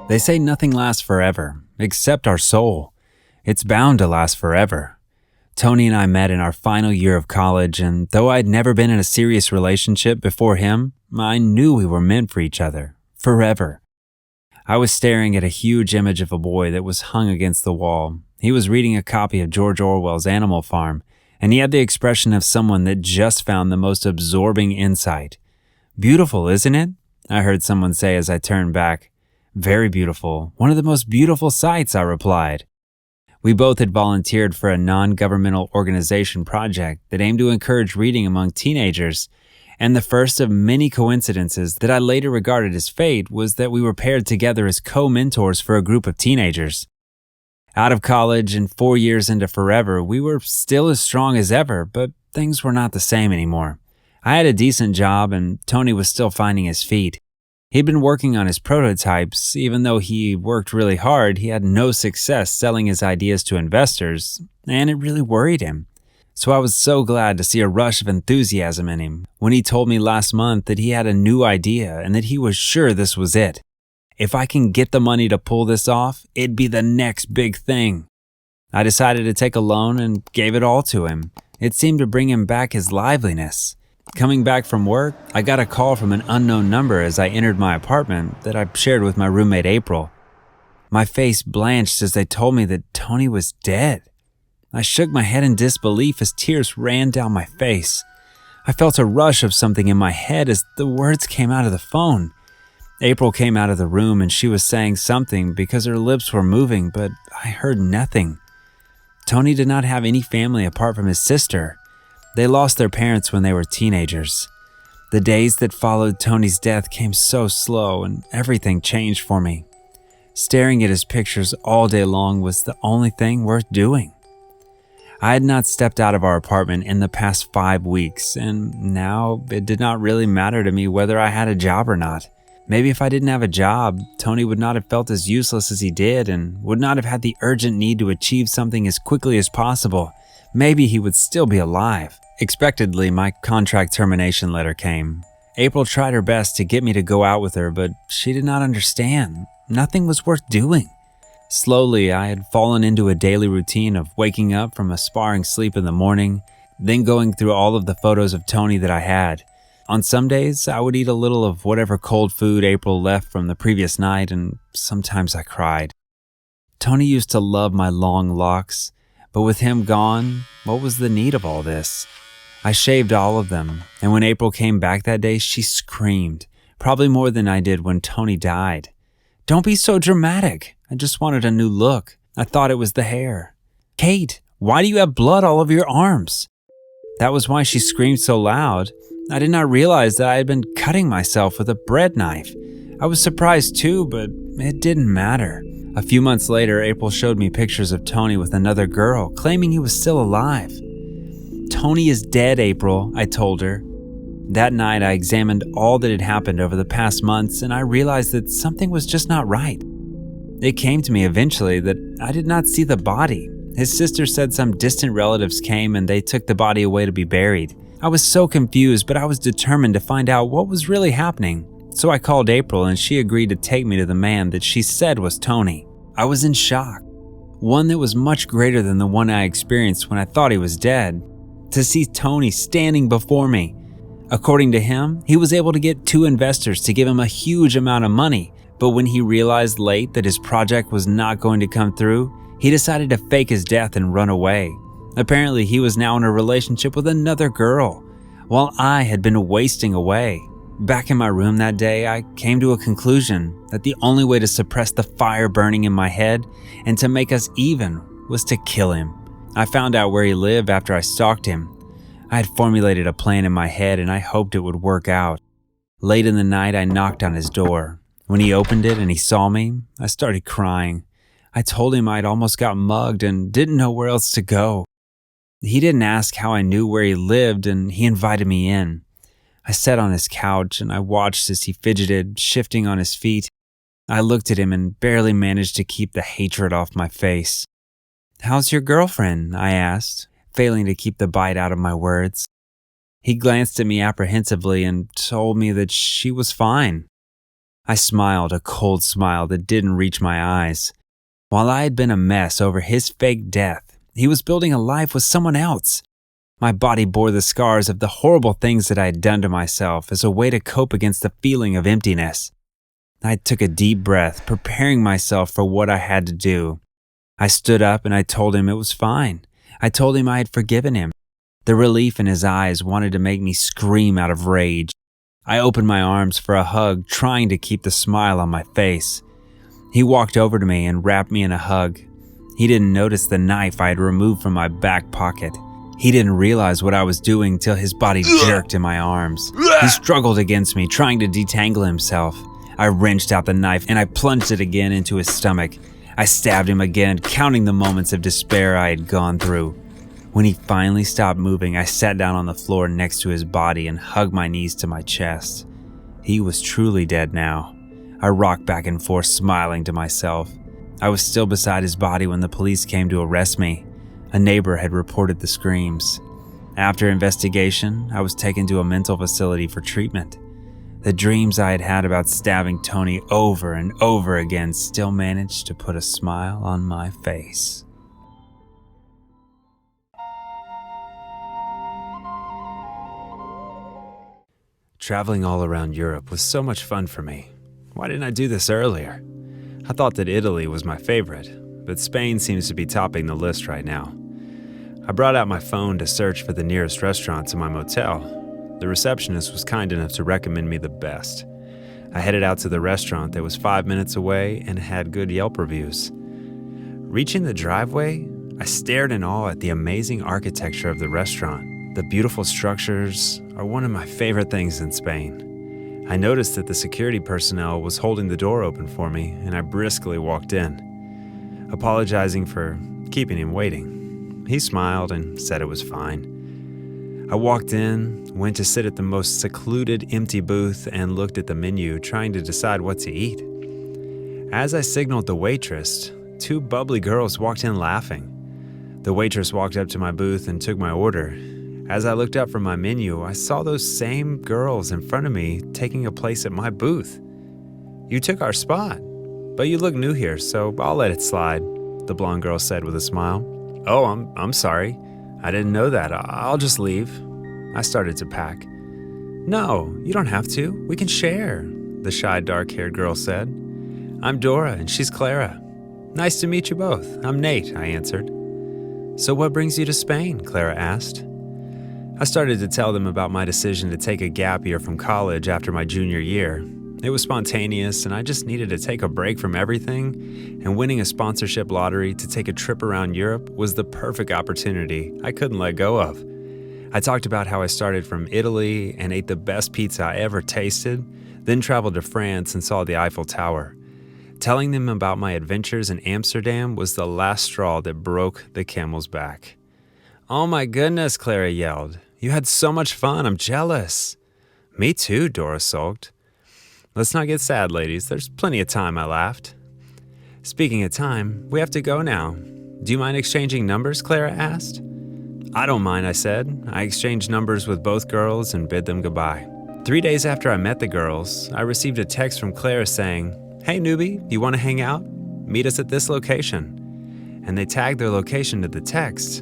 They say nothing lasts forever, except our soul. It's bound to last forever. Tony and I met in our final year of college, and though I'd never been in a serious relationship before him, I knew we were meant for each other, forever. I was staring at a huge image of a boy that was hung against the wall. He was reading a copy of George Orwell's Animal Farm, and he had the expression of someone that just found the most absorbing insight. "Beautiful, isn't it?" I heard someone say as I turned back. "Very beautiful. One of the most beautiful sights," I replied. We both had volunteered for a non-governmental organization project that aimed to encourage reading among teenagers, and the first of many coincidences that I later regarded as fate was that we were paired together as co-mentors for a group of teenagers. Out of college and 4 years into forever, we were still as strong as ever, but things were not the same anymore. I had a decent job, and Tony was still finding his feet. He'd been working on his prototypes. Even though he worked really hard, he had no success selling his ideas to investors, and it really worried him. So I was so glad to see a rush of enthusiasm in him when he told me last month that he had a new idea and that he was sure this was it. If I can get the money to pull this off, it'd be the next big thing. I decided to take a loan and gave it all to him. It seemed to bring him back his liveliness. Coming back from work, I got a call from an unknown number as I entered my apartment that I shared with my roommate April. My face blanched as they told me that Tony was dead. I shook my head in disbelief as tears ran down my face. I felt a rush of something in my head as the words came out of the phone. April came out of the room and she was saying something because her lips were moving, but I heard nothing. Tony did not have any family apart from his sister. They lost their parents when they were teenagers. The days that followed Tony's death came so slow and everything changed for me. Staring at his pictures all day long was the only thing worth doing. I had not stepped out of our apartment in the past 5 weeks, and now it did not really matter to me whether I had a job or not. Maybe if I didn't have a job, Tony would not have felt as useless as he did and would not have had the urgent need to achieve something as quickly as possible. Maybe he would still be alive. Expectedly, my contract termination letter came. April tried her best to get me to go out with her, but she did not understand. Nothing was worth doing. Slowly, I had fallen into a daily routine of waking up from a sparring sleep in the morning, then going through all of the photos of Tony that I had. On some days, I would eat a little of whatever cold food April left from the previous night, and sometimes I cried. Tony used to love my long locks, but with him gone, what was the need of all this? I shaved all of them, and when April came back that day, she screamed, probably more than I did when Tony died. "Don't be so dramatic. I just wanted a new look. I thought it was the hair." "Kate, why do you have blood all over your arms?" That was why she screamed so loud. I did not realize that I had been cutting myself with a bread knife. I was surprised too, but it didn't matter. A few months later, April showed me pictures of Tony with another girl, claiming he was still alive. "Tony is dead, April," I told her. That night, I examined all that had happened over the past months, and I realized that something was just not right. It came to me eventually that I did not see the body. His sister said some distant relatives came and they took the body away to be buried. I was so confused, but I was determined to find out what was really happening. So I called April and she agreed to take me to the man that she said was Tony. I was in shock, one that was much greater than the one I experienced when I thought he was dead. To see Tony standing before me. According to him, he was able to get 2 investors to give him a huge amount of money, but when he realized late that his project was not going to come through, he decided to fake his death and run away. Apparently, he was now in a relationship with another girl, while I had been wasting away. Back in my room that day, I came to a conclusion that the only way to suppress the fire burning in my head and to make us even was to kill him. I found out where he lived after I stalked him. I had formulated a plan in my head and I hoped it would work out. Late in the night, I knocked on his door. When he opened it and he saw me, I started crying. I told him I'd almost got mugged and didn't know where else to go. He didn't ask how I knew where he lived and he invited me in. I sat on his couch and I watched as he fidgeted, shifting on his feet. I looked at him and barely managed to keep the hatred off my face. "How's your girlfriend?" I asked, failing to keep the bite out of my words. He glanced at me apprehensively and told me that she was fine. I smiled, a cold smile that didn't reach my eyes. While I had been a mess over his fake death, he was building a life with someone else. My body bore the scars of the horrible things that I had done to myself as a way to cope against the feeling of emptiness. I took a deep breath, preparing myself for what I had to do. I stood up and I told him it was fine. I told him I had forgiven him. The relief in his eyes wanted to make me scream out of rage. I opened my arms for a hug, trying to keep the smile on my face. He walked over to me and wrapped me in a hug. He didn't notice the knife I had removed from my back pocket. He didn't realize what I was doing till his body jerked in my arms. He struggled against me, trying to detangle himself. I wrenched out the knife and I plunged it again into his stomach. I stabbed him again, counting the moments of despair I had gone through. When he finally stopped moving, I sat down on the floor next to his body and hugged my knees to my chest. He was truly dead now. I rocked back and forth, smiling to myself. I was still beside his body when the police came to arrest me. A neighbor had reported the screams. After investigation, I was taken to a mental facility for treatment. The dreams I had had about stabbing Tony over and over again still managed to put a smile on my face. Traveling all around Europe was so much fun for me. Why didn't I do this earlier? I thought that Italy was my favorite, but Spain seems to be topping the list right now. I brought out my phone to search for the nearest restaurant to my motel. The receptionist was kind enough to recommend me the best. I headed out to the restaurant that was 5 minutes away and had good Yelp reviews. Reaching the driveway, I stared in awe at the amazing architecture of the restaurant. The beautiful structures are one of my favorite things in Spain. I noticed that the security personnel was holding the door open for me, and I briskly walked in, apologizing for keeping him waiting. He smiled and said it was fine. I walked in, went to sit at the most secluded empty booth, and looked at the menu, trying to decide what to eat. As I signaled the waitress, 2 bubbly girls walked in laughing. The waitress walked up to my booth and took my order. As I looked up from my menu, I saw those same girls in front of me taking a place at my booth. "You took our spot, but you look new here, so I'll let it slide," the blonde girl said with a smile. "Oh, I'm sorry. I didn't know that. I'll just leave." I started to pack. "No, you don't have to. We can share," the shy dark-haired girl said. "I'm Dora and she's Clara. Nice to meet you both. I'm Nate," I answered. "So what brings you to Spain?" Clara asked. I started to tell them about my decision to take a gap year from college after my junior year. It was spontaneous, and I just needed to take a break from everything, and winning a sponsorship lottery to take a trip around Europe was the perfect opportunity I couldn't let go of. I talked about how I started from Italy and ate the best pizza I ever tasted, then traveled to France and saw the Eiffel Tower. Telling them about my adventures in Amsterdam was the last straw that broke the camel's back. "Oh my goodness," Clara yelled. "You had so much fun. I'm jealous." "Me too," Dora sulked. "Let's not get sad, ladies. There's plenty of time," I laughed. "Speaking of time, we have to go now. Do you mind exchanging numbers?" Clara asked. "I don't mind," I said. I exchanged numbers with both girls and bid them goodbye. 3 days after I met the girls, I received a text from Clara saying, "Hey newbie, you want to hang out? Meet us at this location." And they tagged their location to the text.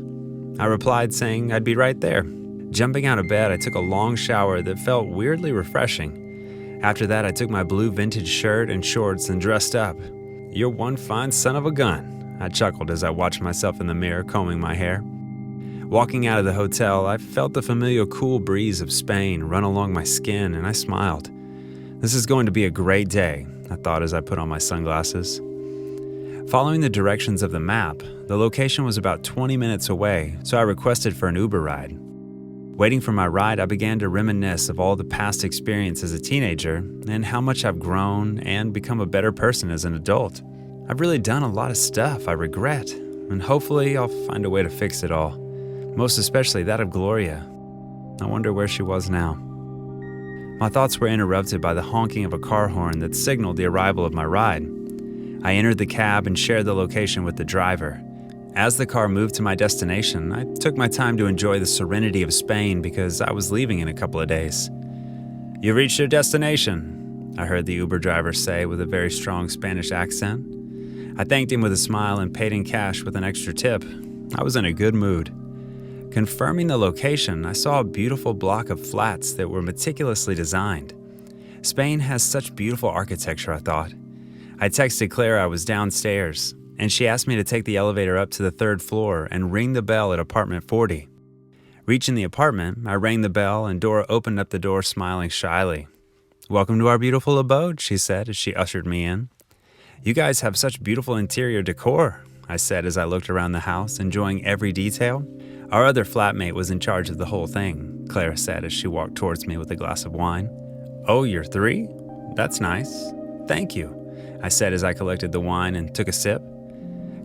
I replied saying I'd be right there. Jumping out of bed, I took a long shower that felt weirdly refreshing. After that, I took my blue vintage shirt and shorts and dressed up. "You're one fine son of a gun," I chuckled as I watched myself in the mirror combing my hair. Walking out of the hotel, I felt the familiar cool breeze of Spain run along my skin, and I smiled. This is going to be a great day, I thought as I put on my sunglasses. Following the directions of the map, the location was about 20 minutes away, so I requested for an Uber ride. Waiting for my ride, I began to reminisce of all the past experience as a teenager and how much I've grown and become a better person as an adult. I've really done a lot of stuff I regret, and hopefully I'll find a way to fix it all. Most especially that of Gloria. I wonder where she was now. My thoughts were interrupted by the honking of a car horn that signaled the arrival of my ride. I entered the cab and shared the location with the driver. As the car moved to my destination, I took my time to enjoy the serenity of Spain because I was leaving in a couple of days. "You reached your destination." I heard the Uber driver say with a very strong Spanish accent. I thanked him with a smile and paid in cash with an extra tip. I was in a good mood. Confirming the location, I saw a beautiful block of flats that were meticulously designed. Spain has such beautiful architecture, I thought. I texted Clara I was downstairs, and she asked me to take the elevator up to the 3rd floor and ring the bell at apartment 40. Reaching the apartment, I rang the bell and Dora opened up the door smiling shyly. "Welcome to our beautiful abode," she said as she ushered me in. "You guys have such beautiful interior decor," I said as I looked around the house, enjoying every detail. "Our other flatmate was in charge of the whole thing," Clara said as she walked towards me with a glass of wine. "Oh, you're 3? That's nice. Thank you," I said as I collected the wine and took a sip.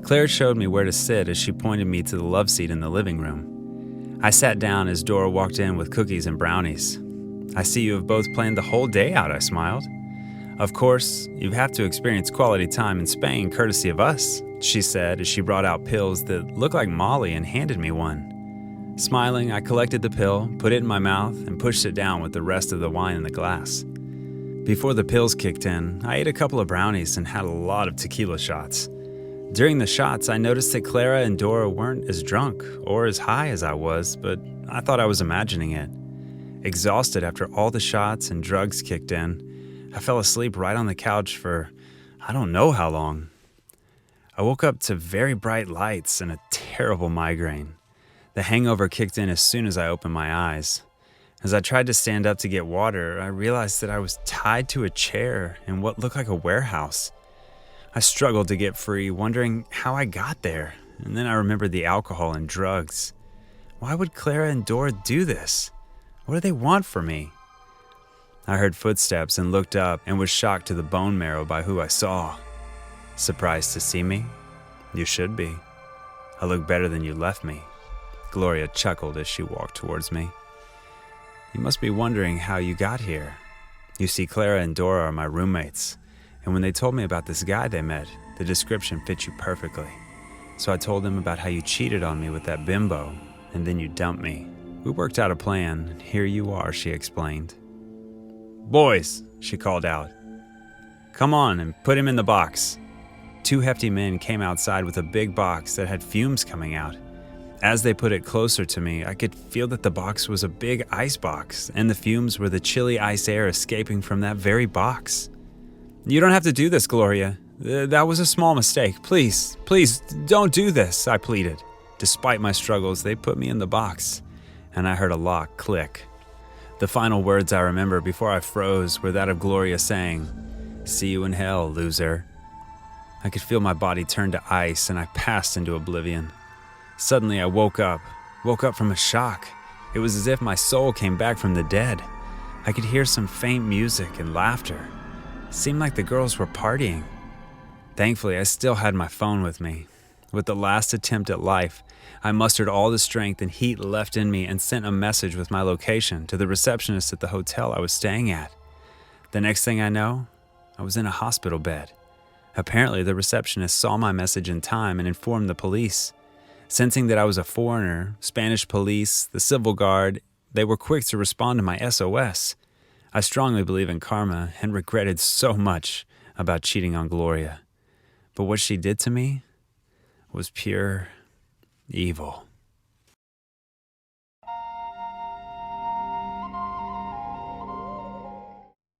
Claire showed me where to sit as she pointed me to the love seat in the living room. I sat down as Dora walked in with cookies and brownies. "I see you have both planned the whole day out," I smiled. "Of course, you have to experience quality time in Spain courtesy of us," she said as she brought out pills that looked like Molly and handed me one. Smiling, I collected the pill, put it in my mouth, and pushed it down with the rest of the wine in the glass. Before the pills kicked in, I ate a couple of brownies and had a lot of tequila shots. During the shots, I noticed that Clara and Dora weren't as drunk or as high as I was, but I thought I was imagining it. Exhausted after all the shots and drugs kicked in, I fell asleep right on the couch for I don't know how long. I woke up to very bright lights and a terrible migraine. The hangover kicked in as soon as I opened my eyes. As I tried to stand up to get water, I realized that I was tied to a chair in what looked like a warehouse. I struggled to get free, wondering how I got there, and then I remembered the alcohol and drugs. Why would Clara and Dora do this? What do they want from me? I heard footsteps and looked up and was shocked to the bone marrow by who I saw. "Surprised to see me? You should be. I look better than you left me." Gloria chuckled as she walked towards me. "You must be wondering how you got here. You see, Clara and Dora are my roommates, and when they told me about this guy they met, the description fit you perfectly. So I told them about how you cheated on me with that bimbo, and then you dumped me. We worked out a plan, and here you are," she explained. "Boys," she called out. "Come on and put him in the box." 2 hefty men came outside with a big box that had fumes coming out. As they put it closer to me, I could feel that the box was a big ice box, and the fumes were the chilly ice air escaping from that very box. "You don't have to do this, Gloria. That was a small mistake. Please, don't do this," I pleaded. Despite my struggles, they put me in the box, and I heard a lock click. The final words I remember before I froze were that of Gloria saying, "See you in hell, loser." I could feel my body turn to ice, and I passed into oblivion. Suddenly, I woke up from a shock. It was as if my soul came back from the dead. I could hear some faint music and laughter. It seemed like the girls were partying. Thankfully, I still had my phone with me. With the last attempt at life, I mustered all the strength and heat left in me and sent a message with my location to the receptionist at the hotel I was staying at. The next thing I know, I was in a hospital bed. Apparently, the receptionist saw my message in time and informed the police. Sensing that I was a foreigner, Spanish police, the civil guard, they were quick to respond to my SOS. I strongly believe in karma and regretted so much about cheating on Gloria. But what she did to me was pure evil.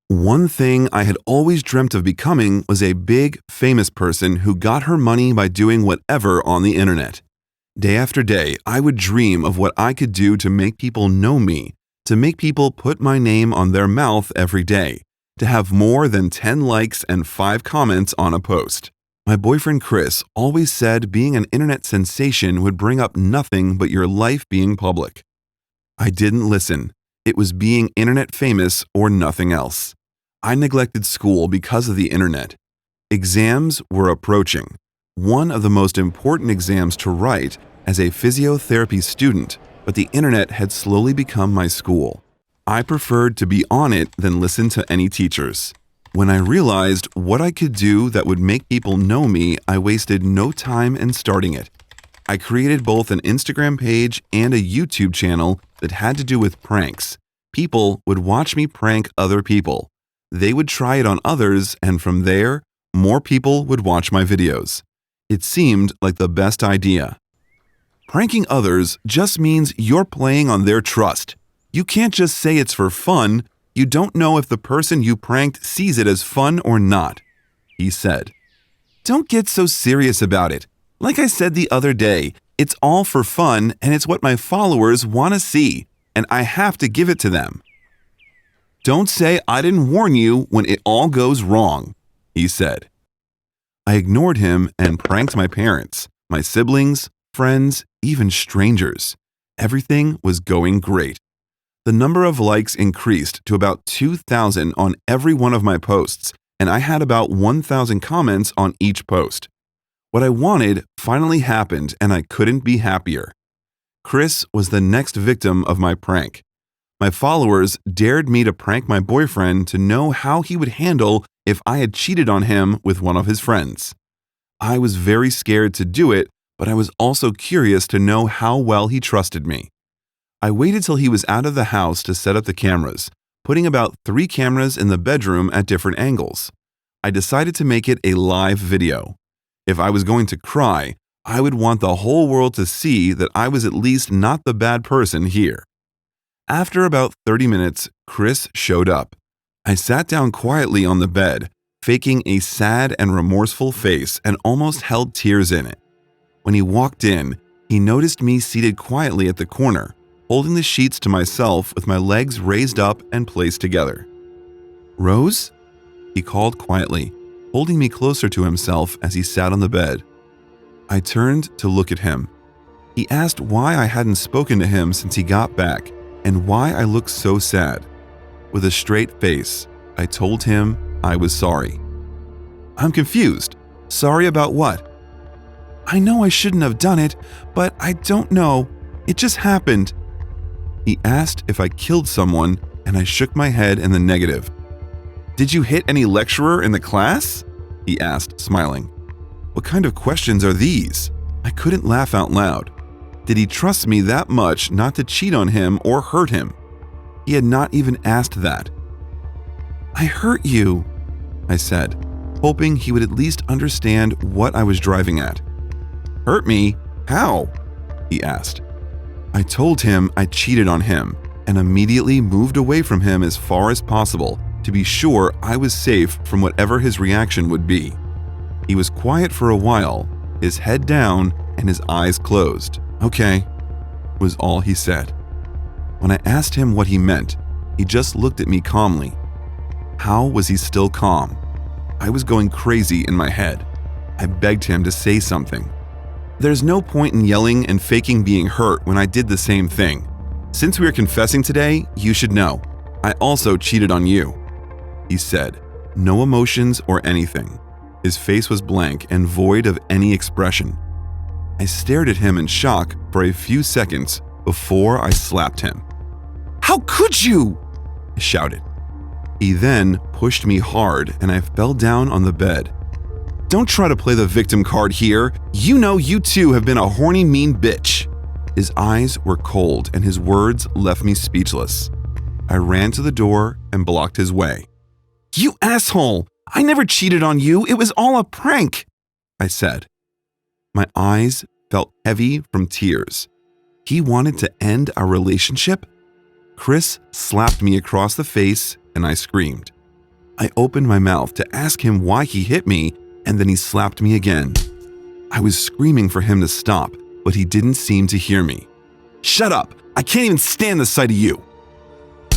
One thing I had always dreamt of becoming was a big, famous person who got her money by doing whatever on the internet. Day after day, I would dream of what I could do to make people know me, to make people put my name on their mouth every day, to have more than 10 likes and 5 comments on a post. My boyfriend Chris always said being an internet sensation would bring up nothing but your life being public. I didn't listen. It was being internet famous or nothing else. I neglected school because of the internet. Exams were approaching. One of the most important exams to write as a physiotherapy student, but the internet had slowly become my school. I preferred to be on it than listen to any teachers. When I realized what I could do that would make people know me, I wasted no time in starting it. I created both an Instagram page and a YouTube channel that had to do with pranks. People would watch me prank other people. they would try it on others, and from there, more people would watch my videos. It seemed like the best idea. Pranking others just means you're playing on their trust. You can't just say it's for fun. You don't know if the person you pranked sees it as fun or not, he said. Don't get so serious about it. Like I said the other day, it's all for fun and it's what my followers want to see, and I have to give it to them. Don't say I didn't warn you when it all goes wrong, he said. I ignored him and pranked my parents, my siblings, friends, even strangers. Everything was going great. The number of likes increased to about 2,000 on every one of my posts, and I had about 1,000 comments on each post. What I wanted finally happened, and I couldn't be happier. Chris was the next victim of my prank. My followers dared me to prank my boyfriend to know how he would handle if I had cheated on him with one of his friends. I was very scared to do it, but I was also curious to know how well he trusted me. I waited till he was out of the house to set up the cameras, putting about 3 cameras in the bedroom at different angles. I decided to make it a live video. If I was going to cry, I would want the whole world to see that I was at least not the bad person here. After about 30 minutes, Chris showed up. I sat down quietly on the bed, faking a sad and remorseful face and almost held tears in it. When he walked in, he noticed me seated quietly at the corner, holding the sheets to myself with my legs raised up and placed together. Rose? He called quietly, holding me closer to himself as he sat on the bed. I turned to look at him. He asked why I hadn't spoken to him since he got back and why I looked so sad. With a straight face, I told him I was sorry. I'm confused. Sorry about what? I know I shouldn't have done it, but I don't know. It just happened. He asked if I killed someone, and I shook my head in the negative. Did you hit any lecturer in the class? He asked, smiling. What kind of questions are these? I couldn't laugh out loud. Did he trust me that much not to cheat on him or hurt him? He had not even asked that. I hurt you, I said, hoping he would at least understand what I was driving at. Hurt me? How? He asked. I told him I cheated on him and immediately moved away from him as far as possible to be sure I was safe from whatever his reaction would be. He was quiet for a while, his head down and his eyes closed. Okay, was all he said. When I asked him what he meant, he just looked at me calmly. How was he still calm? I was going crazy in my head. I begged him to say something. There's no point in yelling and faking being hurt when I did the same thing. Since we are confessing today, you should know. I also cheated on you, he said, no emotions or anything. His face was blank and void of any expression. I stared at him in shock for a few seconds before I slapped him. How could you? I shouted. He then pushed me hard and I fell down on the bed. Don't try to play the victim card here. You know you too have been a horny, mean bitch. His eyes were cold and his words left me speechless. I ran to the door and blocked his way. You asshole! I never cheated on you. It was all a prank, I said. My eyes felt heavy from tears. He wanted to end our relationship? Chris slapped me across the face and I screamed. I opened my mouth to ask him why he hit me, and then he slapped me again. I was screaming for him to stop, but he didn't seem to hear me. Shut up! I can't even stand the sight of you!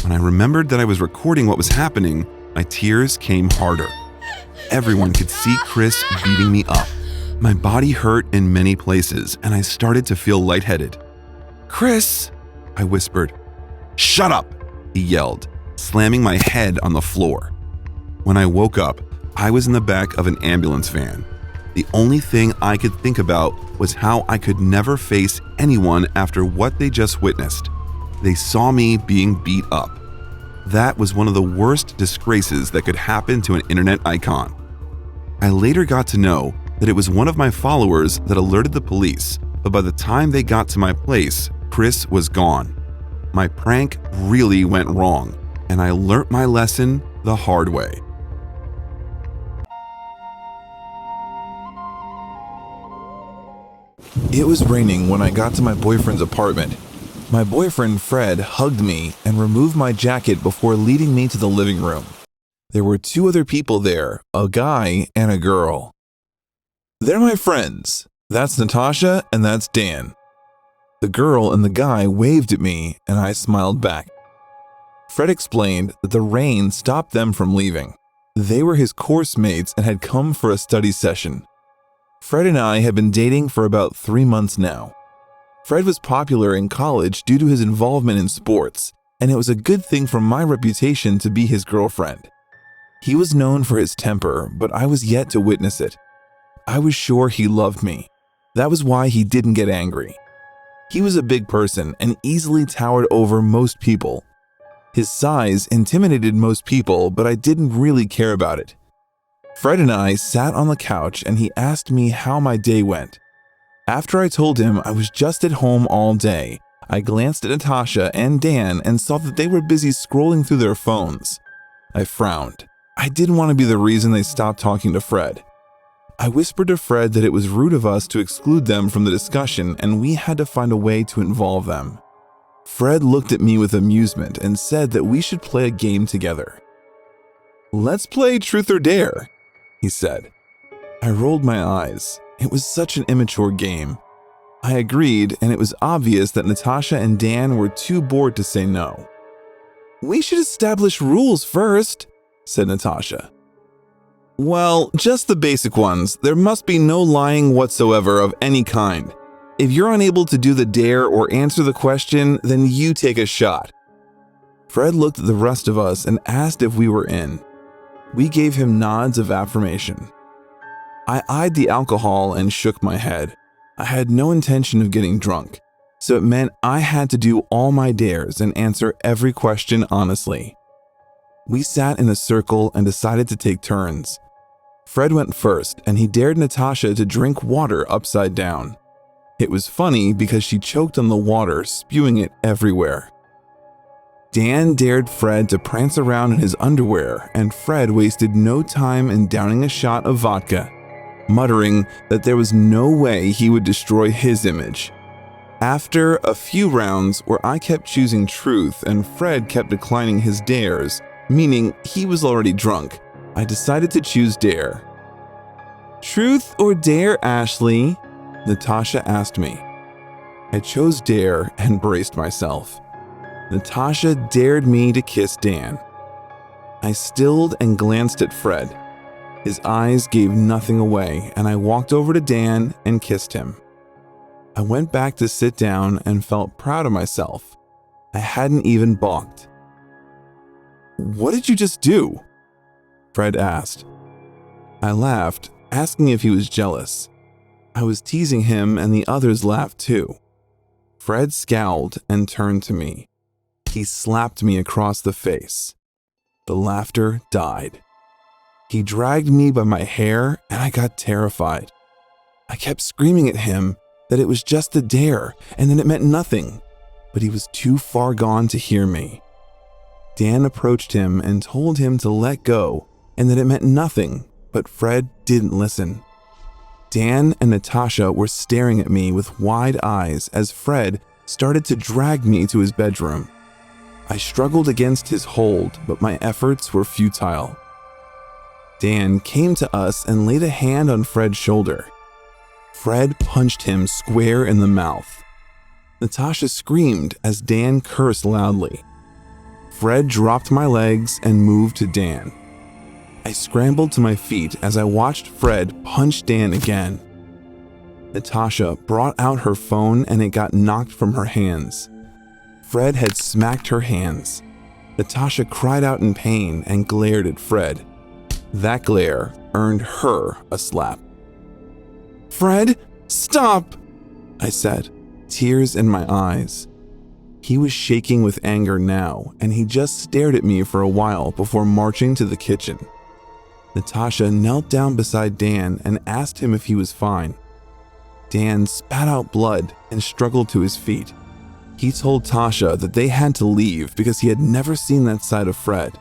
When I remembered that I was recording what was happening, my tears came harder. Everyone could see Chris beating me up. My body hurt in many places, and I started to feel lightheaded. Chris, I whispered. Shut up, he yelled, slamming my head on the floor. When I woke up, I was in the back of an ambulance van. The only thing I could think about was how I could never face anyone after what they just witnessed. They saw me being beat up. That was one of the worst disgraces that could happen to an internet icon. I later got to know that it was one of my followers that alerted the police, but by the time they got to my place, Chris was gone. My prank really went wrong, and I learnt my lesson the hard way. It was raining when I got to my boyfriend's apartment. My boyfriend Fred hugged me and removed my jacket before leading me to the living room. There were 2 other people there, a guy and a girl. "They're my friends. That's Natasha and that's Dan." The girl and the guy waved at me and I smiled back. Fred explained that the rain stopped them from leaving. They were his course mates and had come for a study session. Fred and I had been dating for about 3 months now. Fred was popular in college due to his involvement in sports, and it was a good thing for my reputation to be his girlfriend. He was known for his temper, but I was yet to witness it. I was sure he loved me. That was why he didn't get angry. He was a big person and easily towered over most people. His size intimidated most people, but I didn't really care about it. Fred and I sat on the couch and he asked me how my day went. After I told him I was just at home all day, I glanced at Natasha and Dan and saw that they were busy scrolling through their phones. I frowned. I didn't want to be the reason they stopped talking to Fred. I whispered to Fred that it was rude of us to exclude them from the discussion and we had to find a way to involve them. Fred looked at me with amusement and said that we should play a game together. "Let's play Truth or Dare," he said. I rolled my eyes. It was such an immature game. I agreed, and it was obvious that Natasha and Dan were too bored to say no. "We should establish rules first," said Natasha. "Well, just the basic ones. There must be no lying whatsoever of any kind. If you're unable to do the dare or answer the question, then you take a shot." Fred looked at the rest of us and asked if we were in. We gave him nods of affirmation. I eyed the alcohol and shook my head. I had no intention of getting drunk, so it meant I had to do all my dares and answer every question honestly. We sat in a circle and decided to take turns. Fred went first, and he dared Natasha to drink water upside down. It was funny because she choked on the water, spewing it everywhere. Dan dared Fred to prance around in his underwear, and Fred wasted no time in downing a shot of vodka, muttering that there was no way he would destroy his image. After a few rounds where I kept choosing truth and Fred kept declining his dares, meaning he was already drunk, I decided to choose dare. "Truth or dare, Ashley?" Natasha asked me. I chose dare and braced myself. Natasha dared me to kiss Dan. I stilled and glanced at Fred. His eyes gave nothing away, and I walked over to Dan and kissed him. I went back to sit down and felt proud of myself. I hadn't even balked. "What did you just do?" Fred asked. I laughed, asking if he was jealous. I was teasing him and the others laughed too. Fred scowled and turned to me. He slapped me across the face. The laughter died. He dragged me by my hair and I got terrified. I kept screaming at him that it was just a dare and that it meant nothing, but he was too far gone to hear me. Dan approached him and told him to let go and that it meant nothing, but Fred didn't listen. Dan and Natasha were staring at me with wide eyes as Fred started to drag me to his bedroom. I struggled against his hold, but my efforts were futile. Dan came to us and laid a hand on Fred's shoulder. Fred punched him square in the mouth. Natasha screamed as Dan cursed loudly. Fred dropped my legs and moved to Dan. I scrambled to my feet as I watched Fred punch Dan again. Natasha brought out her phone and it got knocked from her hands. Fred had smacked her hands. Natasha cried out in pain and glared at Fred. That glare earned her a slap. "Fred, stop!" I said, tears in my eyes. He was shaking with anger now, and he just stared at me for a while before marching to the kitchen. Natasha knelt down beside Dan and asked him if he was fine. Dan spat out blood and struggled to his feet. He told Tasha that they had to leave because he had never seen that side of Fred.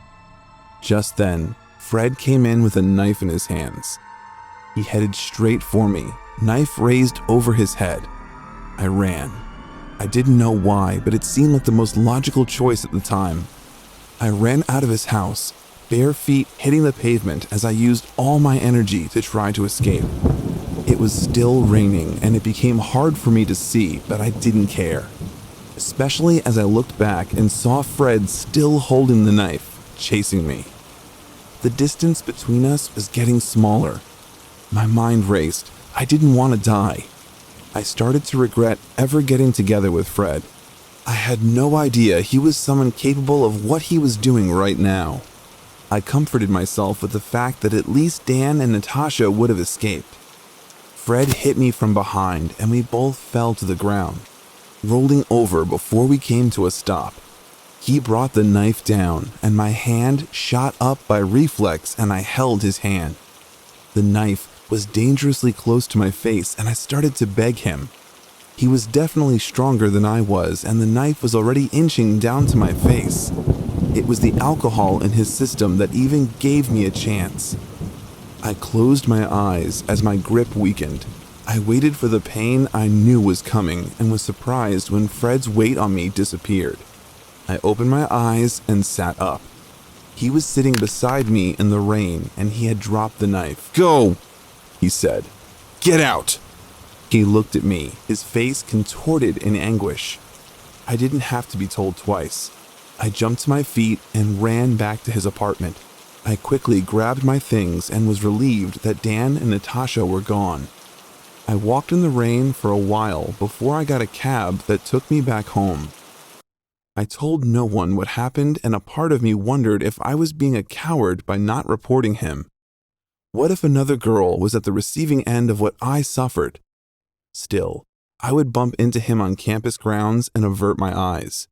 Just then, Fred came in with a knife in his hands. He headed straight for me, knife raised over his head. I ran. I didn't know why, but it seemed like the most logical choice at the time. I ran out of his house, bare feet hitting the pavement as I used all my energy to try to escape. It was still raining and it became hard for me to see, but I didn't care. Especially as I looked back and saw Fred still holding the knife, chasing me. The distance between us was getting smaller. My mind raced. I didn't want to die. I started to regret ever getting together with Fred. I had no idea he was someone capable of what he was doing right now. I comforted myself with the fact that at least Dan and Natasha would have escaped. Fred hit me from behind and we both fell to the ground, rolling over before we came to a stop. He brought the knife down and my hand shot up by reflex and I held his hand. The knife was dangerously close to my face and I started to beg him. He was definitely stronger than I was and the knife was already inching down to my face. It was the alcohol in his system that even gave me a chance. I closed my eyes as my grip weakened. I waited for the pain I knew was coming and was surprised when Fred's weight on me disappeared. I opened my eyes and sat up. He was sitting beside me in the rain and he had dropped the knife. "Go!" he said. "Get out!" He looked at me, his face contorted in anguish. I didn't have to be told twice. I jumped to my feet and ran back to his apartment. I quickly grabbed my things and was relieved that Dan and Natasha were gone. I walked in the rain for a while before I got a cab that took me back home. I told no one what happened and a part of me wondered if I was being a coward by not reporting him. What if another girl was at the receiving end of what I suffered? Still, I would bump into him on campus grounds and avert my eyes.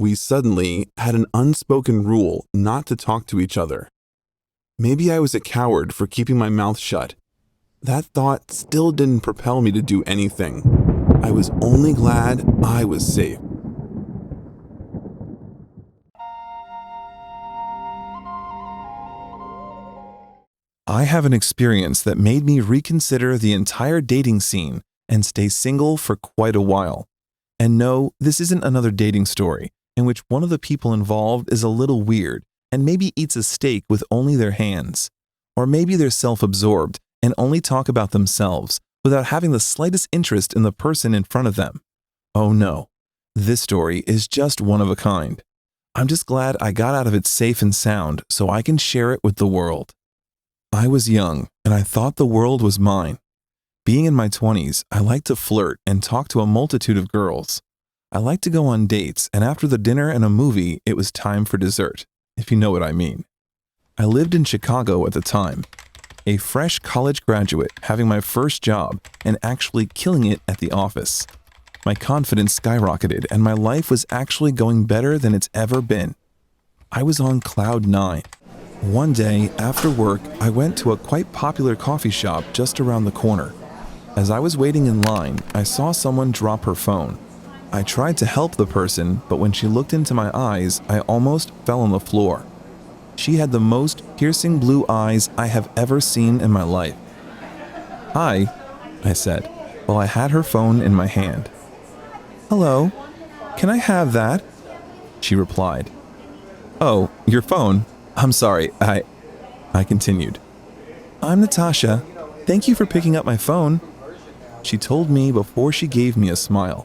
We suddenly had an unspoken rule not to talk to each other. Maybe I was a coward for keeping my mouth shut. That thought still didn't propel me to do anything. I was only glad I was safe. I have an experience that made me reconsider the entire dating scene and stay single for quite a while. And no, this isn't another dating story in which one of the people involved is a little weird and maybe eats a steak with only their hands. Or maybe they're self-absorbed and only talk about themselves without having the slightest interest in the person in front of them. Oh no, this story is just one of a kind. I'm just glad I got out of it safe and sound so I can share it with the world. I was young and I thought the world was mine. Being in my 20s, I liked to flirt and talk to a multitude of girls. I liked to go on dates, and after the dinner and a movie, it was time for dessert, if you know what I mean. I lived in Chicago at the time, a fresh college graduate having my first job and actually killing it at the office. My confidence skyrocketed and my life was actually going better than it's ever been. I was on cloud 9. One day, after work, I went to a quite popular coffee shop just around the corner. As I was waiting in line, I saw someone drop her phone. I tried to help the person, but when she looked into my eyes, I almost fell on the floor. She had the most piercing blue eyes I have ever seen in my life. "Hi," I said, while I had her phone in my hand. "Hello, can I have that?" she replied. "Oh, your phone? I'm sorry, I continued. "I'm Natasha. Thank you for picking up my phone," she told me before she gave me a smile.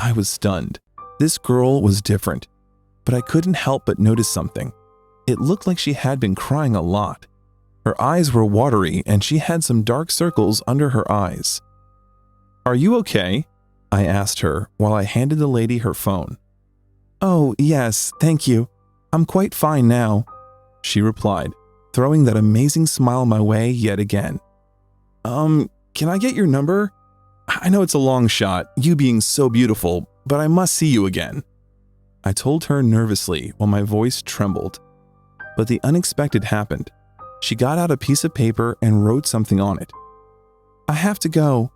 I was stunned. This girl was different, but I couldn't help but notice something. It looked like she had been crying a lot. Her eyes were watery and she had some dark circles under her eyes. "Are you okay?" I asked her while I handed the lady her phone. "Oh, yes, thank you. I'm quite fine now," she replied, throwing that amazing smile my way yet again. Can I get your number? I know it's a long shot, you being so beautiful, but I must see you again." I told her nervously while my voice trembled. But the unexpected happened. She got out a piece of paper and wrote something on it. "I have to go,"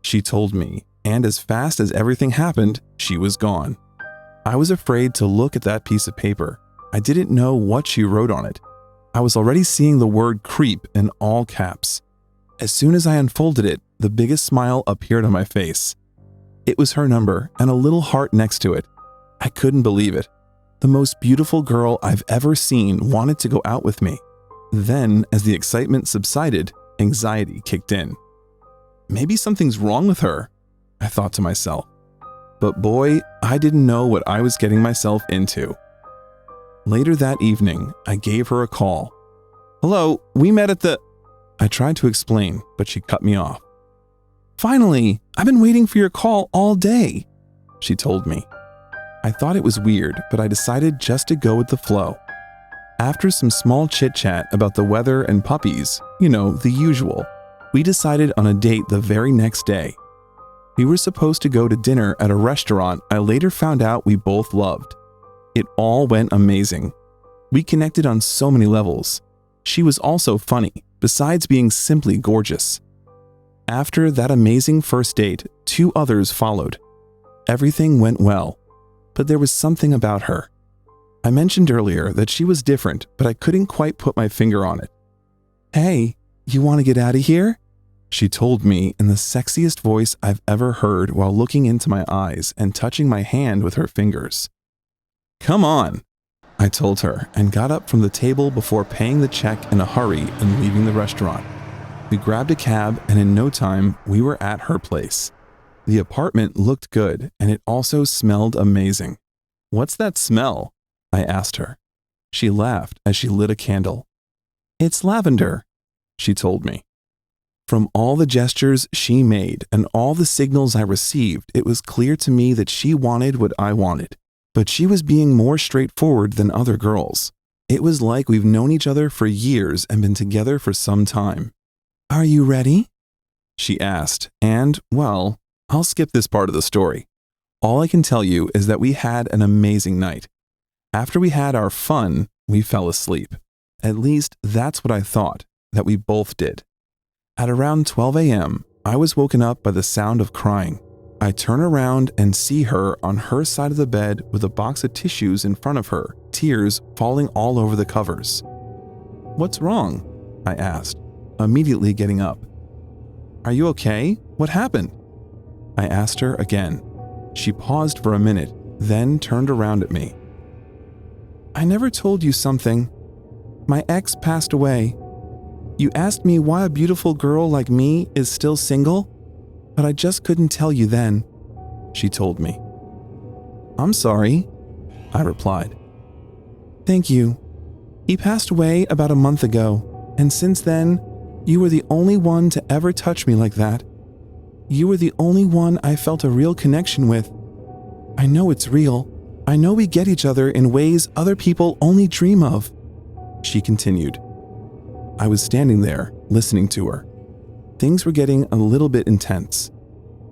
she told me, and as fast as everything happened, she was gone. I was afraid to look at that piece of paper. I didn't know what she wrote on it. I was already seeing the word creep in all caps. As soon as I unfolded it, the biggest smile appeared on my face. It was her number and a little heart next to it. I couldn't believe it. The most beautiful girl I've ever seen wanted to go out with me. Then, as the excitement subsided, anxiety kicked in. Maybe something's wrong with her, I thought to myself. But boy, I didn't know what I was getting myself into. Later that evening, I gave her a call. "Hello, we met at the..." I tried to explain, but she cut me off. "Finally, I've been waiting for your call all day," she told me. I thought it was weird, but I decided just to go with the flow. After some small chit-chat about the weather and puppies, the usual, we decided on a date the very next day. We were supposed to go to dinner at a restaurant I later found out we both loved. It all went amazing. We connected on so many levels. She was also funny, besides being simply gorgeous. After that amazing first date, 2 others followed. Everything went well, but there was something about her. I mentioned earlier that she was different, but I couldn't quite put my finger on it. "Hey, you want to get out of here?" she told me in the sexiest voice I've ever heard while looking into my eyes and touching my hand with her fingers. "Come on," I told her and got up from the table before paying the check in a hurry and leaving the restaurant. We grabbed a cab and in no time we were at her place. The apartment looked good and it also smelled amazing. "What's that smell?" I asked her. She laughed as she lit a candle. "It's lavender," she told me. From all the gestures she made and all the signals I received, it was clear to me that she wanted what I wanted. But she was being more straightforward than other girls. It was like we've known each other for years and been together for some time. "Are you ready?" she asked, and, well, I'll skip this part of the story. All I can tell you is that we had an amazing night. After we had our fun, we fell asleep. At least that's what I thought, that we both did. At around 12 a.m., I was woken up by the sound of crying. I turn around and see her on her side of the bed with a box of tissues in front of her, tears falling all over the covers. "What's wrong?" I asked, immediately getting up. "Are you okay? What happened?" I asked her again. She paused for a minute, then turned around at me. "I never told you something. My ex passed away. You asked me why a beautiful girl like me is still single, but I just couldn't tell you then," she told me. "I'm sorry," I replied. "Thank you. He passed away about a month ago, and since then, you were the only one to ever touch me like that. You were the only one I felt a real connection with. I know it's real. I know we get each other in ways other people only dream of," she continued. I was standing there, listening to her. Things were getting a little bit intense.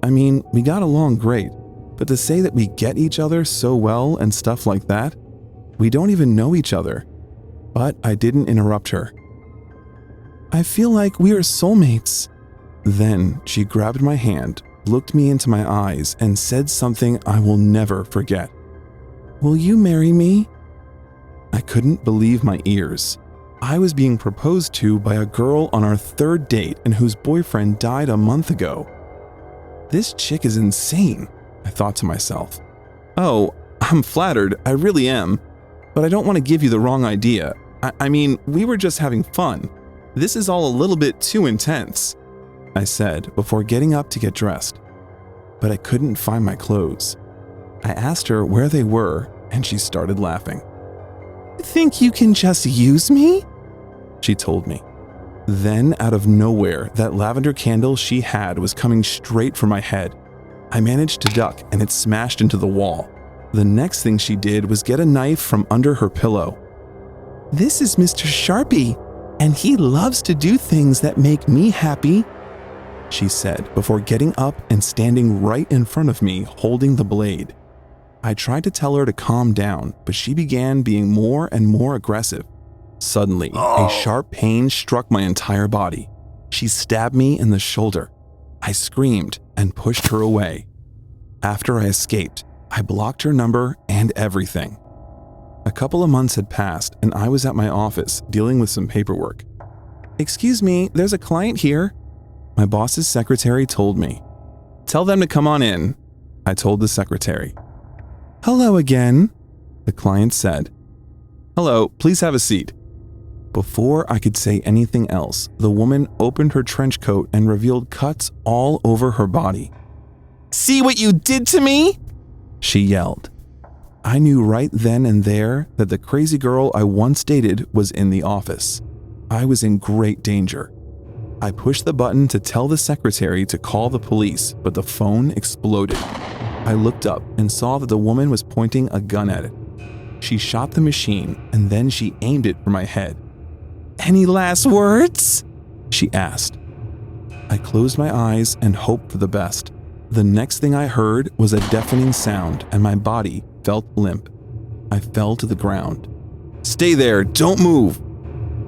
I mean, we got along great, but to say that we get each other so well and stuff like that, we don't even know each other. But I didn't interrupt her. "I feel like we are soulmates." Then she grabbed my hand, looked me into my eyes, and said something I will never forget. "Will you marry me?" I couldn't believe my ears. I was being proposed to by a girl on our 3rd date and whose boyfriend died a month ago. This chick is insane, I thought to myself. "Oh, I'm flattered, I really am. But I don't want to give you the wrong idea. I mean, we were just having fun. This is all a little bit too intense," I said before getting up to get dressed. But I couldn't find my clothes. I asked her where they were, and she started laughing. "Think you can just use me?" she told me. Then, out of nowhere, that lavender candle she had was coming straight for my head. I managed to duck, and it smashed into the wall. The next thing she did was get a knife from under her pillow. "This is Mr. Sharpie, and he loves to do things that make me happy," she said before getting up and standing right in front of me holding the blade. I tried to tell her to calm down, but she began being more and more aggressive. Suddenly, a sharp pain struck my entire body. She stabbed me in the shoulder. I screamed and pushed her away. After I escaped, I blocked her number and everything. A couple of months had passed and I was at my office dealing with some paperwork. "Excuse me, there's a client here," my boss's secretary told me. "Tell them to come on in," I told the secretary. "Hello again," the client said. "Hello, please have a seat." Before I could say anything else, the woman opened her trench coat and revealed cuts all over her body. "See what you did to me?" she yelled. I knew right then and there that the crazy girl I once dated was in the office. I was in great danger. I pushed the button to tell the secretary to call the police, but the phone exploded. I looked up and saw that the woman was pointing a gun at it. She shot the machine and then she aimed it for my head. "Any last words?" she asked. I closed my eyes and hoped for the best. The next thing I heard was a deafening sound and my body felt limp. I fell to the ground. "Stay there, don't move!"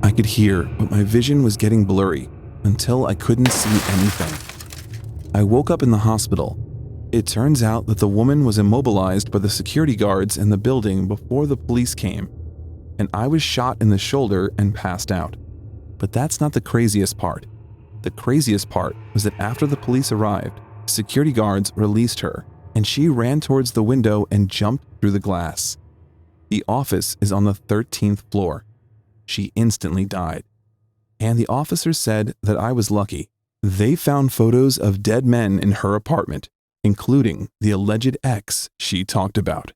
I could hear, but my vision was getting blurry until I couldn't see anything. I woke up in the hospital. It turns out that the woman was immobilized by the security guards in the building before the police came, and I was shot in the shoulder and passed out. But that's not the craziest part. The craziest part was that after the police arrived, security guards released her, and she ran towards the window and jumped through the glass. The office is on the 13th floor. She instantly died. And the officer said that I was lucky. They found photos of dead men in her apartment, including the alleged ex she talked about.